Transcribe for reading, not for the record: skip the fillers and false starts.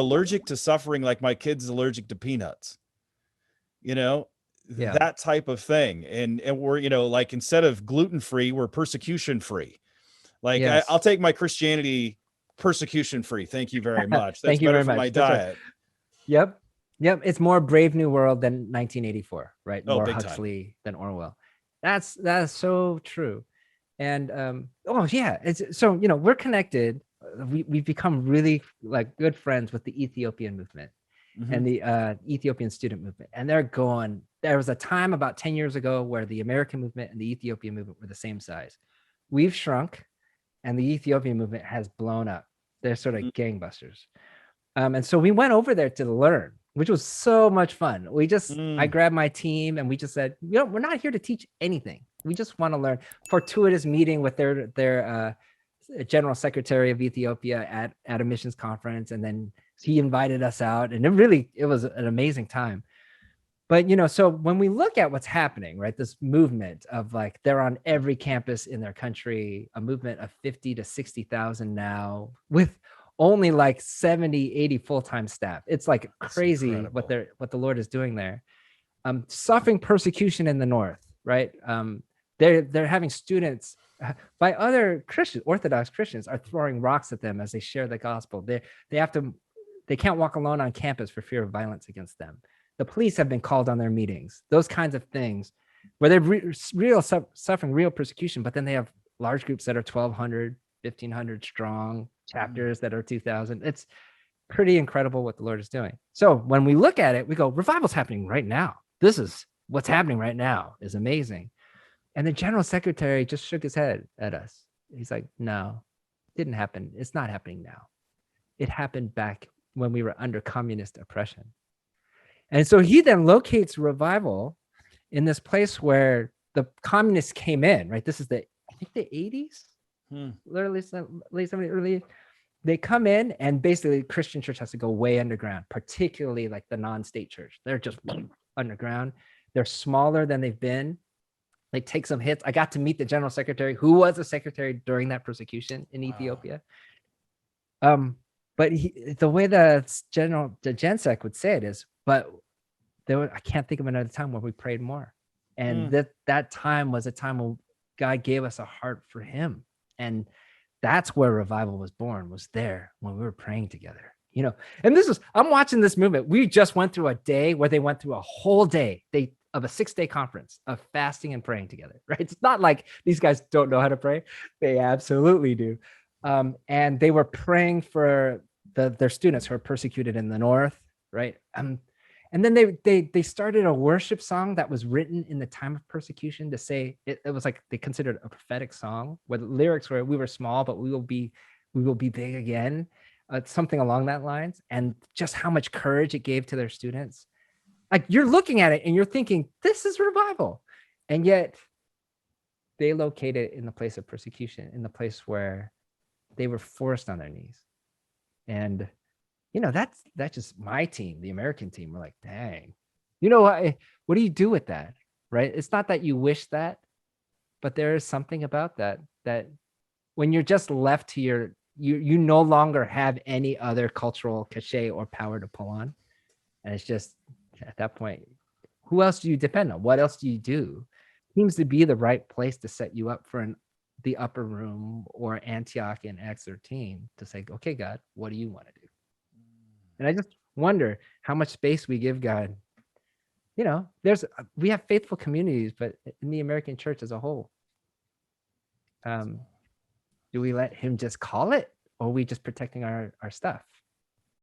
allergic to suffering like my kid's allergic to peanuts. You know, Yeah. that type of thing. And we're, like, instead of gluten-free, we're persecution-free. Like, I'll Yes. take my Christianity persecution-free. Thank you very much. That's Thank you better very for my much. That's right. diet. Yep. Yep. It's more Brave New World than 1984, right? Oh, More big time. Huxley than Orwell. That's so true. And oh yeah, it's so we're connected. We've become really like good friends with the Ethiopian movement and the Ethiopian student movement. And there was a time about 10 years ago where the American movement and the Ethiopian movement were the same size. We've shrunk and the Ethiopian movement has blown up. They're sort of gangbusters. And so we went over there to learn, which was so much fun. I grabbed my team and we just said, we're not here to teach anything. We just want to learn. Fortuitous meeting with their general secretary of Ethiopia at a missions conference. And then he invited us out and it was an amazing time. But, so when we look at what's happening, right, this movement of like, they're on every campus in their country, a movement of 50 to 60,000 now with only like 70, 80 full-time staff. It's like crazy what the Lord is doing there. Suffering persecution in the North, right? They're having students by other Christians, Orthodox Christians are throwing rocks at them as they share the gospel. They can't walk alone on campus for fear of violence against them. The police have been called on their meetings, those kinds of things where they're suffering real persecution, but then they have large groups that are 1,200, 1,500 strong, chapters that are 2,000. It's pretty incredible what the Lord is doing. So when we look at it, we go, revival's happening right now. This is what's happening right now is amazing. And the general secretary just shook his head at us. He's like, no, it didn't happen. It's not happening now. It happened back when we were under communist oppression. And so he then locates revival in this place where the communists came in, right? This is I think the 80s, late 70s, early. They come in and basically Christian church has to go way underground, particularly like the non-state church. They're just underground. They're smaller than they've been. They take some hits. I got to meet the general secretary, who was a secretary during that persecution in Ethiopia. But the way the GenSec would say it is, but I can't think of another time where we prayed more. And that time was a time when God gave us a heart for him. And that's where revival was born, was there when we were praying together, and I'm watching this movement. We just went through a day where they went through a whole day of a 6-day conference of fasting and praying together, right? It's not like these guys don't know how to pray. They absolutely do. And they were praying for their students who are persecuted in the North, right? And then they started a worship song that was written in the time of persecution to say it was like they considered a prophetic song where the lyrics were, we were small, but we will be big again, something along that lines. And just how much courage it gave to their students. Like you're looking at it and you're thinking, this is revival. And yet they located it in the place of persecution, in the place where they were forced on their knees. And that's just my team, the American team. We're like, dang, what do you do with that? Right? It's not that you wish that, but there is something about that when you're just left to you no longer have any other cultural cachet or power to pull on. And it's just at that point, who else do you depend on? What else do you do? Seems to be the right place to set you up for the upper room or Antioch in Acts 13 to say, okay, God, what do you want to do? And I just wonder how much space we give God. We have faithful communities, but in the American church as a whole, do we let him just call it, or are we just protecting our stuff?